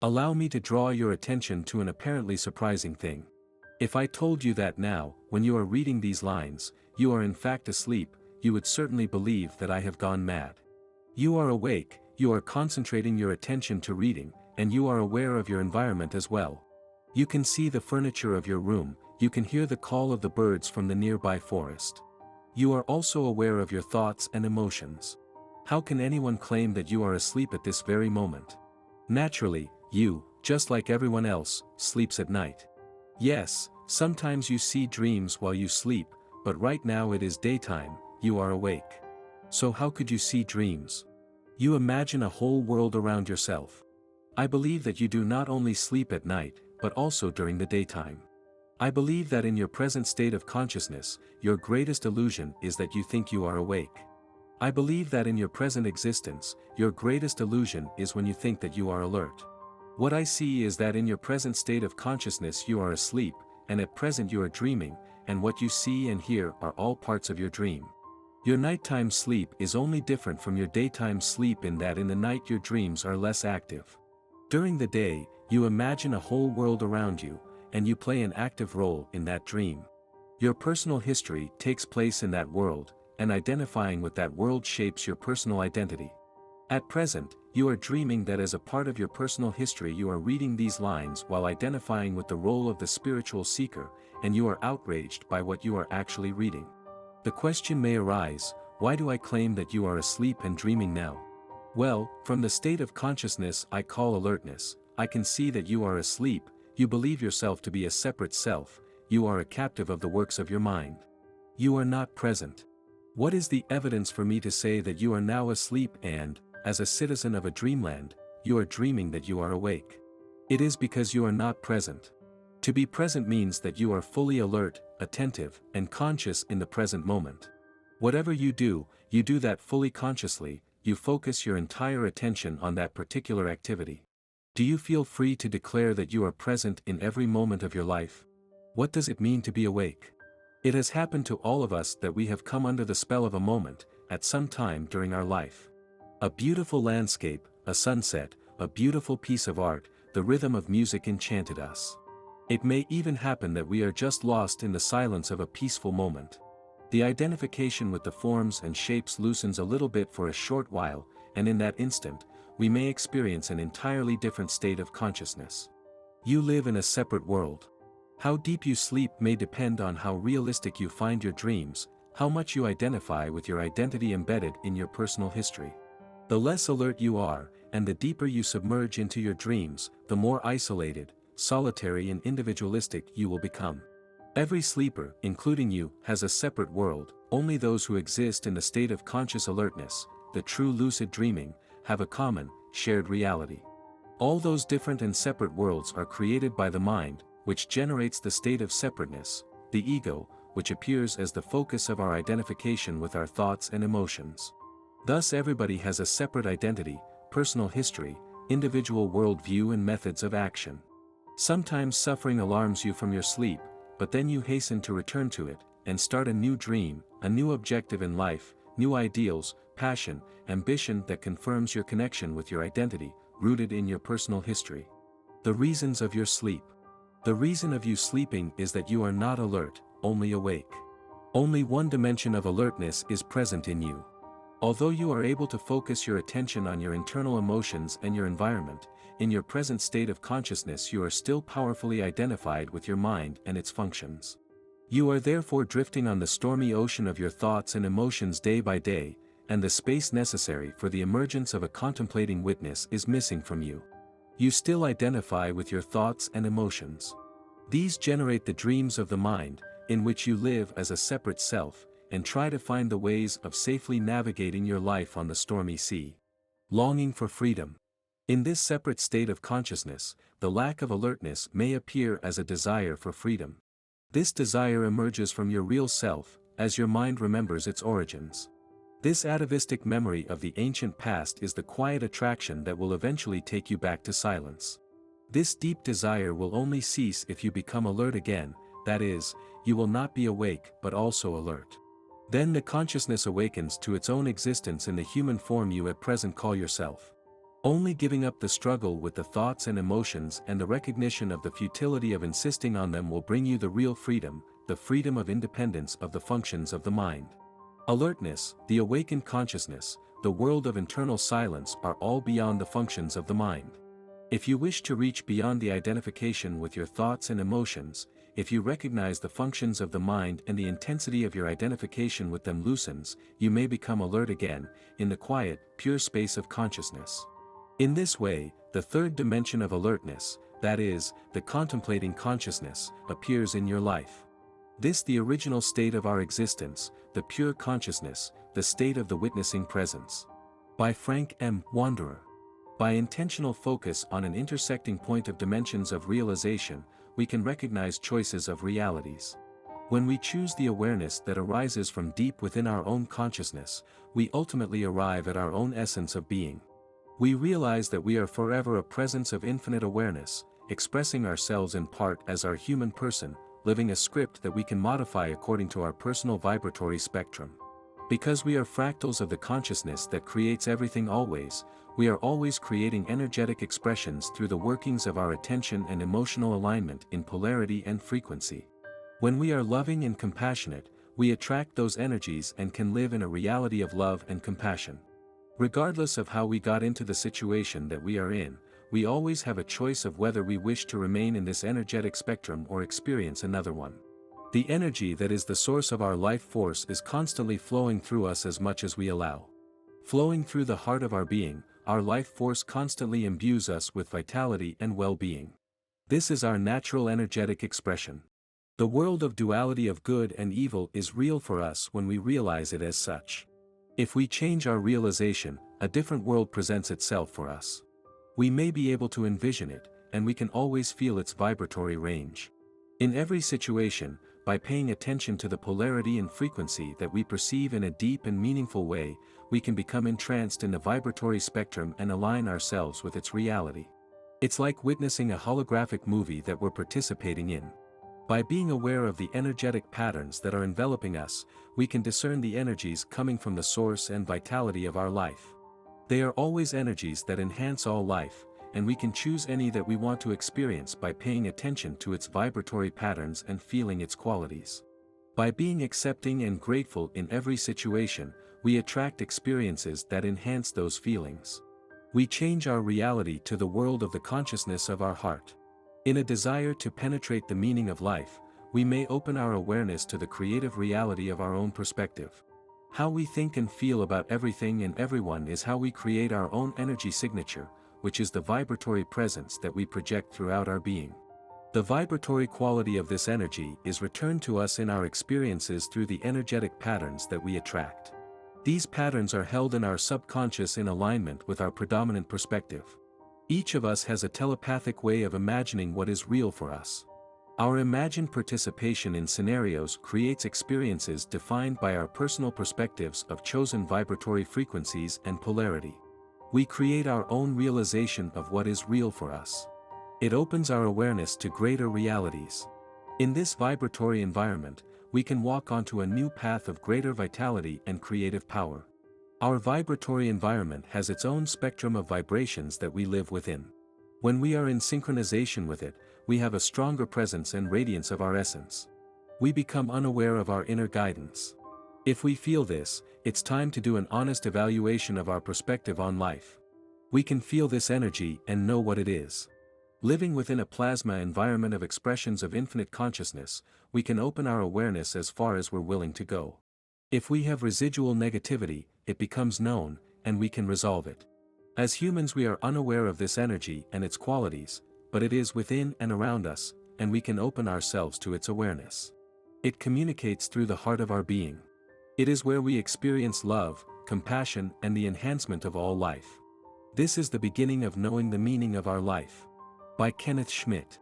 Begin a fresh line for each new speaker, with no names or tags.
Allow me to draw your attention to an apparently surprising thing. If I told you that now, when you are reading these lines, you are in fact asleep, you would certainly believe that I have gone mad. You are awake, you are concentrating your attention to reading, and you are aware of your environment as well. You can see the furniture of your room, you can hear the call of the birds from the nearby forest. You are also aware of your thoughts and emotions. How can anyone claim that you are asleep at this very moment? Naturally, you, just like everyone else, sleeps at night. Yes, sometimes you see dreams while you sleep, but right now it is daytime, you are awake. So how could you see dreams? You imagine a whole world around yourself. I believe that you do not only sleep at night, but also during the daytime. I believe that in your present state of consciousness, your greatest illusion is that you think you are awake. I believe that in your present existence, your greatest illusion is when you think that you are alert. What I see is that in your present state of consciousness you are asleep, and at present you are dreaming, and what you see and hear are all parts of your dream. Your nighttime sleep is only different from your daytime sleep in that in the night your dreams are less active. During the day, you imagine a whole world around you, and you play an active role in that dream. Your personal history takes place in that world, and identifying with that world shapes your personal identity. At present, you are dreaming that as a part of your personal history you are reading these lines while identifying with the role of the spiritual seeker, and you are outraged by what you are actually reading. The question may arise, why do I claim that you are asleep and dreaming now? Well, from the state of consciousness I call alertness, I can see that you are asleep, you believe yourself to be a separate self, you are a captive of the works of your mind. You are not present. What is the evidence for me to say that you are now asleep and, as a citizen of a dreamland, you are dreaming that you are awake? It is because you are not present. To be present means that you are fully alert, attentive, and conscious in the present moment. Whatever you do that fully consciously, you focus your entire attention on that particular activity. Do you feel free to declare that you are present in every moment of your life? What does it mean to be awake? It has happened to all of us that we have come under the spell of a moment, at some time during our life. A beautiful landscape, a sunset, a beautiful piece of art, the rhythm of music enchanted us. It may even happen that we are just lost in the silence of a peaceful moment. The identification with the forms and shapes loosens a little bit for a short while, and in that instant, we may experience an entirely different state of consciousness. You live in a separate world. How deep you sleep may depend on how realistic you find your dreams, how much you identify with your identity embedded in your personal history. The less alert you are, and the deeper you submerge into your dreams, the more isolated, solitary and individualistic you will become. Every sleeper, including you, has a separate world. Only those who exist in the state of conscious alertness, the true lucid dreaming, have a common, shared reality. All those different and separate worlds are created by the mind, which generates the state of separateness, the ego, which appears as the focus of our identification with our thoughts and emotions. Thus everybody has a separate identity, personal history, individual worldview and methods of action. Sometimes suffering alarms you from your sleep, but then you hasten to return to it, and start a new dream, a new objective in life, new ideals, passion, ambition that confirms your connection with your identity, rooted in your personal history. The reasons of your sleep. The reason of you sleeping is that you are not alert, only awake. Only one dimension of alertness is present in you. Although you are able to focus your attention on your internal emotions and your environment, in your present state of consciousness you are still powerfully identified with your mind and its functions. You are therefore drifting on the stormy ocean of your thoughts and emotions day by day, and the space necessary for the emergence of a contemplating witness is missing from you. You still identify with your thoughts and emotions. These generate the dreams of the mind, in which you live as a separate self, and try to find the ways of safely navigating your life on the stormy sea. Longing for freedom. In this separate state of consciousness, the lack of alertness may appear as a desire for freedom. This desire emerges from your real self, as your mind remembers its origins. This atavistic memory of the ancient past is the quiet attraction that will eventually take you back to silence. This deep desire will only cease if you become alert again, that is, you will not be awake but also alert. Then the consciousness awakens to its own existence in the human form you at present call yourself. Only giving up the struggle with the thoughts and emotions and the recognition of the futility of insisting on them will bring you the real freedom, the freedom of independence of the functions of the mind. Alertness, the awakened consciousness, the world of internal silence are all beyond the functions of the mind. If you wish to reach beyond the identification with your thoughts and emotions, if you recognize the functions of the mind and the intensity of your identification with them loosens, you may become alert again, in the quiet, pure space of consciousness. In this way, the third dimension of alertness, that is, the contemplating consciousness, appears in your life. This the original state of our existence, the pure consciousness, the state of the witnessing presence. By Frank M. Wanderer. By intentional focus on an intersecting point of dimensions of realization, we can recognize choices of realities. When we choose the awareness that arises from deep within our own consciousness, we ultimately arrive at our own essence of being. We realize that we are forever a presence of infinite awareness, expressing ourselves in part as our human person, living a script that we can modify according to our personal vibratory spectrum. Because we are fractals of the consciousness that creates everything always, we are always creating energetic expressions through the workings of our attention and emotional alignment in polarity and frequency. When we are loving and compassionate, we attract those energies and can live in a reality of love and compassion. Regardless of how we got into the situation that we are in, we always have a choice of whether we wish to remain in this energetic spectrum or experience another one. The energy that is the source of our life force is constantly flowing through us as much as we allow. Flowing through the heart of our being, our life force constantly imbues us with vitality and well-being. This is our natural energetic expression. The world of duality of good and evil is real for us when we realize it as such. If we change our realization, a different world presents itself for us. We may be able to envision it, and we can always feel its vibratory range. In every situation, by paying attention to the polarity and frequency that we perceive in a deep and meaningful way, we can become entranced in the vibratory spectrum and align ourselves with its reality. It's like witnessing a holographic movie that we're participating in. By being aware of the energetic patterns that are enveloping us, we can discern the energies coming from the source and vitality of our life. They are always energies that enhance all life, and we can choose any that we want to experience by paying attention to its vibratory patterns and feeling its qualities. By being accepting and grateful in every situation, we attract experiences that enhance those feelings. We change our reality to the world of the consciousness of our heart. In a desire to penetrate the meaning of life, we may open our awareness to the creative reality of our own perspective. How we think and feel about everything and everyone is how we create our own energy signature, which is the vibratory presence that we project throughout our being. The vibratory quality of this energy is returned to us in our experiences through the energetic patterns that we attract. These patterns are held in our subconscious in alignment with our predominant perspective. Each of us has a telepathic way of imagining what is real for us. Our imagined participation in scenarios creates experiences defined by our personal perspectives of chosen vibratory frequencies and polarity. We create our own realization of what is real for us. It opens our awareness to greater realities. In this vibratory environment, we can walk onto a new path of greater vitality and creative power. Our vibratory environment has its own spectrum of vibrations that we live within. When we are in synchronization with it, we have a stronger presence and radiance of our essence. We become unaware of our inner guidance. If we feel this, it's time to do an honest evaluation of our perspective on life. We can feel this energy and know what it is. Living within a plasma environment of expressions of infinite consciousness, we can open our awareness as far as we're willing to go. If we have residual negativity, it becomes known, and we can resolve it. As humans, we are unaware of this energy and its qualities, but it is within and around us, and we can open ourselves to its awareness. It communicates through the heart of our being. It is where we experience love, compassion, and the enhancement of all life. This is the beginning of knowing the meaning of our life. By Kenneth Schmidt.